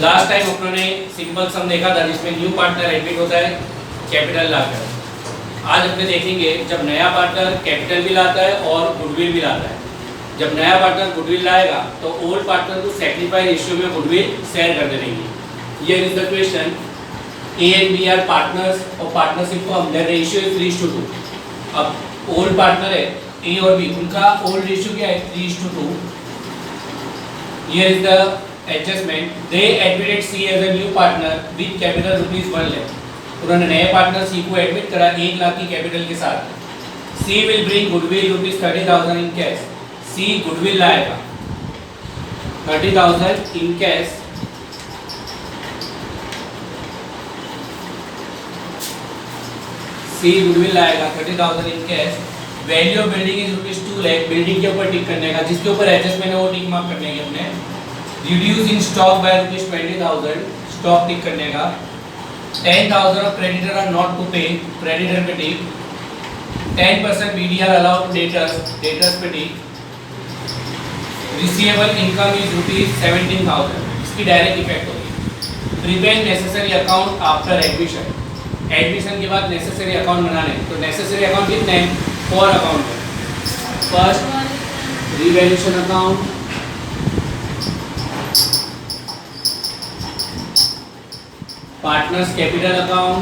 Last time अपनों ने simple सम देखा था जिसमें न्यू पार्टनर एडमिट होता है कैपिटल लाकर। आज अपने देखेंगे जब नया पार्टनर कैपिटल भी लाता है और गुडविल भी लाता है। जब नया पार्टनर गुडविल लाएगा तो ओल्ड पार्टनर को सैक्रिफाइस रेशियो में गुडविल शेयर कर देंगे। Here is the question, A and B are partners और पार्टनरशिप को हम रेशियो इज 3:2। अब ओल्ड पार्टनर है ए और बी, उनका ओल्ड रेशियो क्या है 3:2। Here is the adjustment, they admitted C as a new partner with capital rupees 1 lakh। उन्होंने नए पार्टनर C को एडमिट करा 1 लाख की कैपिटल के साथ। C will bring goodwill rupees 30,000 in cash। C goodwill लाएगा 30,000 in cash। C goodwill लाएगा 30,000 in cash। Value of building is rupees 2 lakh. Building के ऊपर टिक करने का, जिसके ऊपर एडजस्टमेंट है वो टिक मार्क करने के अपने। Reduce in stock by rupees 20,000, stock tick करने का। 10,000 of creditor are not to pay, creditor pay tick. 10% BDR allowed debtors, debtors pay tick. Receivable income is rupees 17,000, इसकी डायरेक्ट इफेक्ट होगी। Prepare necessary account after admission, admission के बाद necessary account बनाने। तो necessary account कितने हैं? 4 account है। First revaluation account, partners capital account,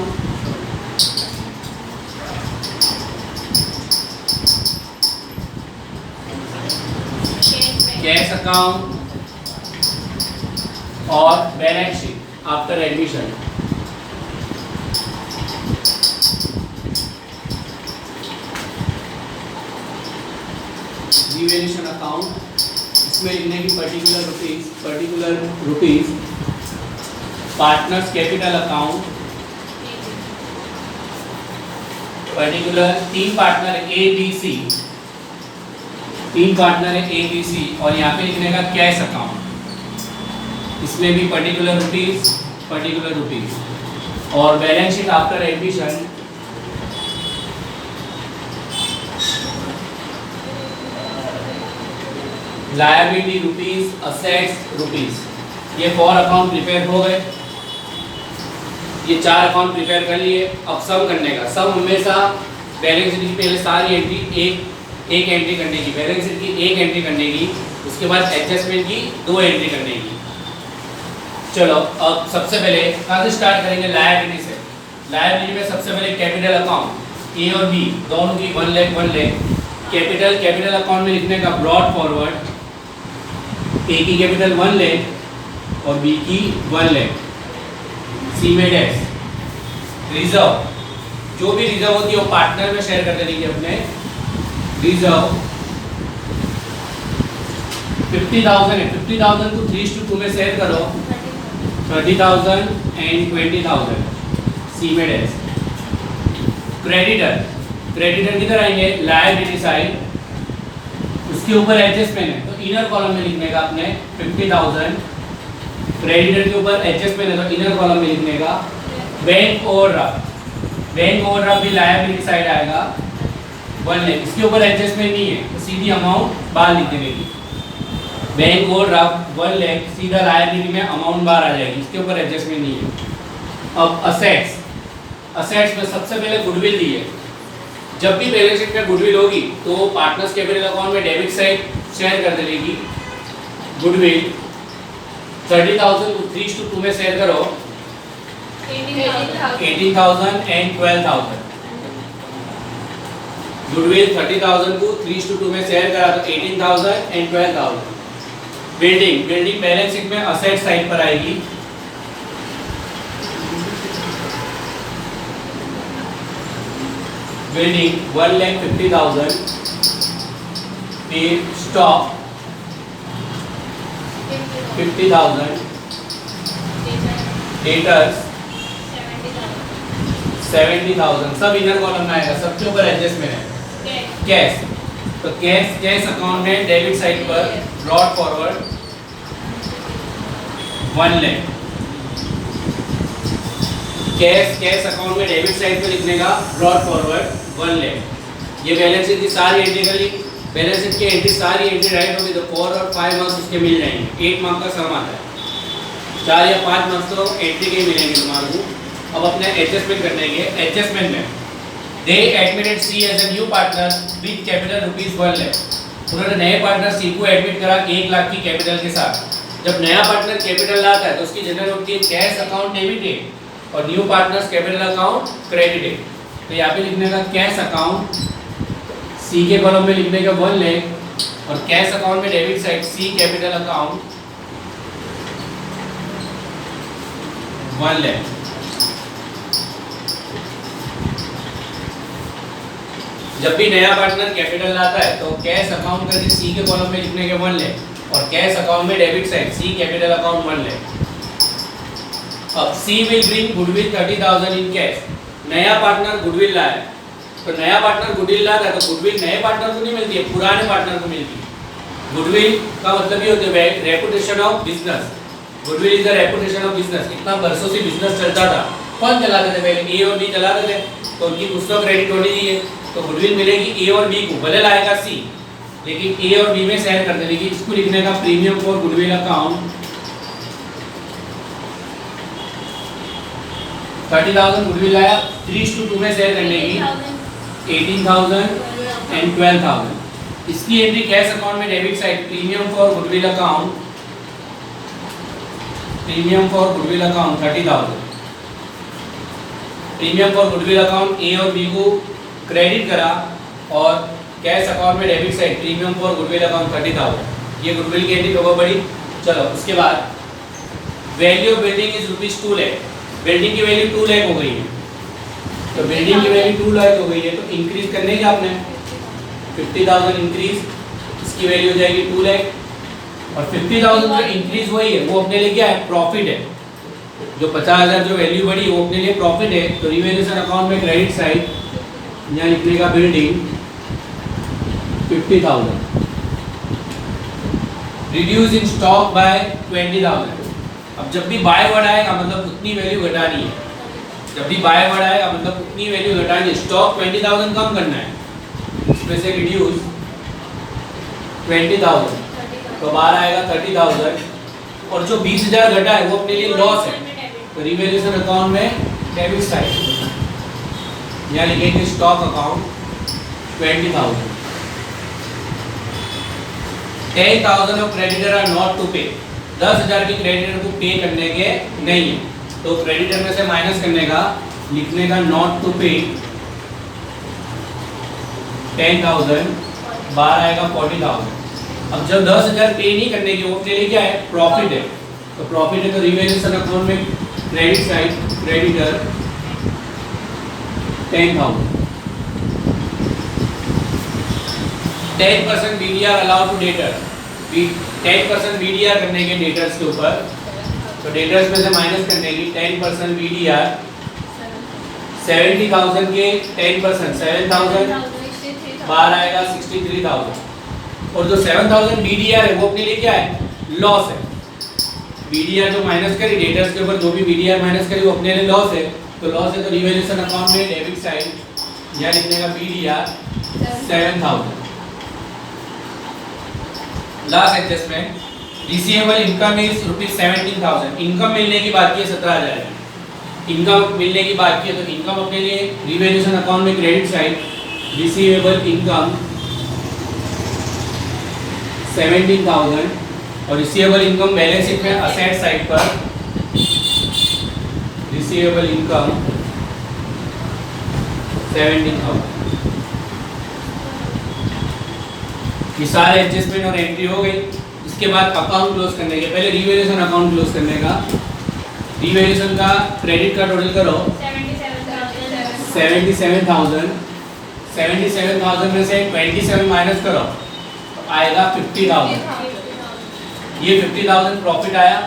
cash account और balance sheet after admission. Revaluation account, इसमें लिखने की particular rupees partners capital account, particular 3 partner है ए बी सी, 3 पार्टनर है ए बी सी, और यहाँ पे लिखने का कैश अकाउंट, इसमें भी पर्टिकुलर रुपीज और balance sheet after admission. Liability rupees, assets rupees. ये 4 अकाउंट प्रिपेयर हो गए, ये 4 अकाउंट प्रिपेयर कर लिए। अब सम करने का, सम हमेशा बैलेंस शीट की पहले सारी एंट्री एक एंट्री करने की, बैलेंस शीट की 1 एंट्री करने की, उसके बाद एडजस्टमेंट की 2 एंट्री करने की। चलो अब सबसे पहले कहाँ से स्टार्ट करेंगे? लायबिलिटी से। लायबिलिटी में सबसे पहले कैपिटल अकाउंट ए और बी दोनों की 1 लाख। कैपिटल अकाउंट में लिखने का ब्रॉड फॉरवर्ड, ए की कैपिटल 1 लाख और बी की 1 लाख। सी में डैश। रिजर्व, जो भी रिजर्व होती है वो पार्टनर में शेयर कर देंगे अपने। रिजर्व 50,000 है, 50,000 को 3:2 में शेयर करो, 30,000 एंड 20,000। सी में डैश। क्रेडिटर किधर आएंगे? लायबिलिटी साइड, उसके ऊपर एडजस्टमेंट है तो इनर कॉलम में लिखने का अपने 50,000। क्रेडिटर के ऊपर एडजस्टमेंट है तो इनर कॉलम में लिखने का। बैंक ओवरड्राफ्ट भी लायबिलिटी साइड आएगा 1 लाख, इसके ऊपर एडजस्टमेंट नहीं है तो सीधी अमाउंट बाहर लिख देने की। बैंक ओवरड्राफ्ट 1 लाख, सीधा लायबिलिटी में अमाउंट बाहर आ जाएगी, इसके ऊपर एडजस्टमेंट नहीं है। अब असेट्स में सबसे पहले गुडविल दी है। जब भी बैलेंस शीट में गुडविल होगी तो पार्टनर्स कैपिटल अकाउंट में डेबिट साइड शेयर कर देगी। गुडविल 30,000 को 3:2 में शेयर करो, 18,000 एंड 12,000। गुडविल 30,000 को 3:2 में शेयर करा तो 18,000 एंड 12,000। बिल्डिंग बैलेंस शीट में असेट साइड पर आएगी। बिल्डिंग 1,50,000। फिर स्टॉक 50,000। डेटर्स 70,000। सब इनर कॉलम में आएगा, सबके ऊपर एडजस्टमेंट है। कैश, तो कैश अकाउंट में डेबिट साइड पर brought forward 1 lakh. Cash account में डेबिट साइड पे लिखने का ब्रॉड फॉरवर्ड 1 लाख। ये बैलेंस शीट की सारी एंट्री कर ली। बैलेंस शीट की सारी एंट्री राइट होगी तो 4 और 5 मार्क्स उसके मिल जाएंगे। 8 मार्क्स का सम आता है। 4 या 5 मार्क्स तो एंट्री के ही मिलेंगे तुम्हारे को। अब अपने एडजस्टमेंट करने के एडजस्टमेंट में they admitted C as a new partner with capital ₹1 lakh. उन्होंने नए पार्टनर सी को एडमिट करा 1 लाख की कैपिटल के साथ। जब नया पार्टनर कैपिटल लाता है तो उसकी जनरल होती है कैश अकाउंट डेबिटेड और new partners capital account credited. तो यहाँ पे लिखने का कैश अकाउंट सी के कॉलम में लिखने का 1 लाख और कैश अकाउंट में debit side C capital account 1 lakh. जब भी नया पार्टनर कैपिटल लाता है तो कैश अकाउंट करके सी के कॉलम में लिखने के 1 लाख और कैश अकाउंट में debit side C capital account 1 lakh. अब C will bring goodwill 30,000 in cash. नया पार्टनर गुडविल लाया है तो नया पार्टनर गुडविल लाता है तो गुडविल नए पार्टनर को नहीं मिलती है, पुराने पार्टनर को मिलती है। गुडविल का मतलब ये होता है reputation of business. Goodwill is the reputation of business. इतना वर्षों से बिजनेस चलता था, कौन चलाते थे पहले? ए और बी चलाते थे, तो उनकी कुछ तो क्रेडिट होनी चाहिए। तो गुडविल मिलेगी ए और बी को, भले लाएगा सी लेकिन ए और बी में शेयर कर देगी। इसको लिखने का premium for goodwill account 30,000 goodwill आया, 3:2 में शेयर करने की 18,000 एंड 12,000। इसकी एंट्री कैश अकाउंट में debit side premium for goodwill account 30,000। Premium for goodwill account A और बी को क्रेडिट करा और कैश अकाउंट में debit side premium for goodwill account 30,000। ये गुडविल की एंट्री कब पड़ी? चलो उसके बाद value of building is ₹2 lakh. Building की वैल्यू 2 लाख हो गई है तो बिल्डिंग की वैल्यू 2 लाख हो गई है तो इंक्रीज करने की आपने 50,000 इंक्रीज, इसकी वैल्यू हो जाएगी 2 लाख और 50,000 जो इंक्रीज हुई है वो अपने लिए क्या है? प्रॉफिट है। जो 50,000 जो वैल्यू बढ़ी वो अपने लिए प्रॉफिट है। तो रिवैल्यूएशन अकाउंट में क्रेडिट साइड यहाँ लिखने का building 50,000 reduce in stock by 20,000। अब जब भी बाय वर्ड आएगा मतलब उतनी वैल्यू घटानी है। जब भी बाय वर्ड आएगा मतलब उतनी वैल्यू घटानी है। स्टॉक 20,000 कम करना है, इसमें से रिड्यूस 20,000 तो बाहर आएगा 30,000 और जो 20,000 घटा है वो अपने लिए लॉस है। तो रिवैल्यूएशन अकाउंट में डेबिट साइड यहाँ लिखेंगे stock account 20,000। 10,000 of creditor are not to pay. 10,000 की क्रेडिटर को पे करने के नहीं है तो क्रेडिटर में से माइनस करने का लिखने का नॉट टू पे 10,000 बाहर आएगा 40,000। अब जब 10,000 पे नहीं करने की वो अपने लिए क्या है? प्रॉफिट है। तो प्रॉफिट है तो रिवैल्यूएशन अकाउंट में credit side creditor 10,000। 10% BDR allow to debtor. 10% BDR करने के डेटर्स के ऊपर तो डेटर्स में से माइनस करने की 10% BDR 70,000 के 10% 7,000 बाहर आएगा 63,000 और जो 7,000 BDR है वो अपने लिए क्या है? लॉस है। BDR जो माइनस करी डेटर्स के ऊपर जो भी BDR माइनस करी वो अपने लिए लॉस है। तो लॉस है तो रिवैल्यूएशन अकाउंट में डेबिट साइड यहाँ लिखने का BDR 7,000। Last adjustment receivable income is ₹17,000। Income मिलने की बात की है 17,000 इनकम मिलने की बात की है तो इनकम अपने लिए रिवैल्यूएशन अकाउंट में क्रेडिट साइड रिसीवेबल इनकम 17,000 और रिसीवेबल इनकम बैलेंस शीट में असेट साइड पर रिसीवेबल इनकम 17,000। ये सारे एडजस्टमेंट और एंट्री हो गई। इसके बाद अकाउंट क्लोज करने के पहले रिवैल्यूएशन अकाउंट क्लोज करने का रिवैल्यूएशन का क्रेडिट का टोटल करो 77,000 में से 27 माइनस करो तो आएगा 50,000। ये 50,000 प्रॉफिट आया।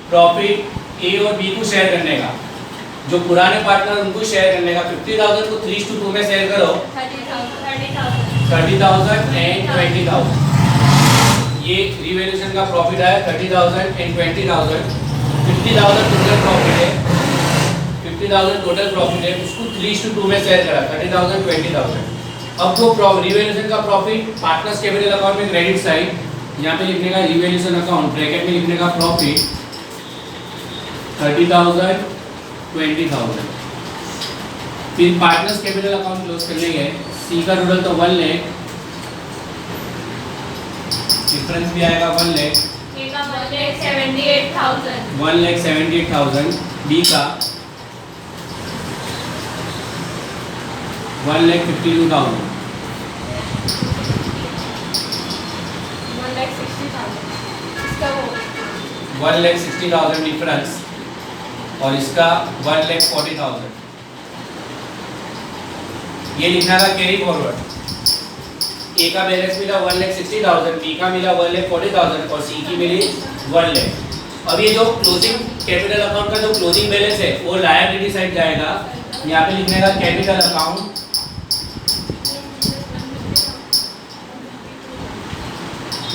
प्रॉफिट ए और बी को शेयर करने का, जो पुराने पार्टनर उनको शेयर करने का 50,000 को 3:2 में शेयर करो 30,000 एंड 20,000। ये रिवैल्यूएशन का प्रॉफिट आया 30,000 एंड 20,000। 50,000 टोटल प्रॉफिट है। 50,000 टोटल प्रॉफिट है उसको 3:2 में शेयर करा 30,000 20,000। अब वो रिवैल्यूएशन का प्रॉफिट पार्टनर्स कैपिटल अकाउंट में क्रेडिट साइड यहाँ पे लिखने का रिवैल्यूएशन अकाउंट ब्रैकेट में लिखने का प्रॉफिट 30,000, 20,000। फिर पार्टनर्स कैपिटल अकाउंट क्लोज करने गए, सी का टोटल तो 1 लाख, डिफरेंस भी आएगा 1 लाख, ए का 1,78,000, 1,78,000, बी का 1,52,000, 1,60,000, इसका वो 1,60,000 डिफरेंस, और इसका 1,40,000। ये लिखना था कैरी फॉरवर्ड। ए का बैलेंस मिला 1,60,000, बी का मिला 1,40,000 और सी की मिली 1 लाख। अब ये जो क्लोजिंग कैपिटल अकाउंट का जो क्लोजिंग बैलेंस है वो लायबिलिटी साइड जाएगा। यहाँ पे लिखने का कैपिटल अकाउंट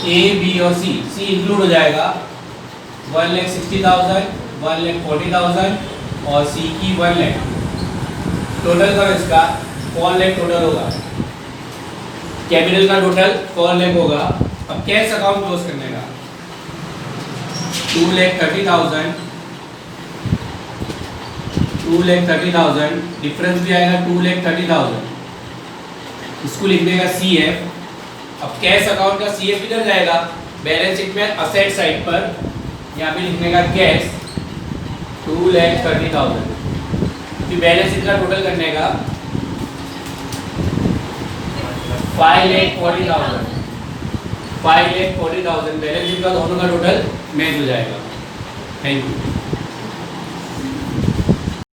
ए, बी और सी इंक्लूड हो जाएगा। 1,60,000, 1,40,000 और सी की 1 लाख। टोटल का इसका 4 लाख टोटल होगा। कैपिटल का टोटल 4 लाख होगा। अब कैश अकाउंट क्लोज करने का 2,30,000, 2,30,000 डिफरेंस भी आएगा 2,30,000। इसको लिखने का सी एफ। अब कैश अकाउंट का सी एफ इधर जाएगा बैलेंस शीट में असेट साइड पर, यहाँ पे लिखने का कैश 2,30,000। फिर बैलेंस शीट का टोटल करने का 5,40,000, 5,40,000 बैलेंस शीट का दोनों का टोटल मैच हो जाएगा। Thank you.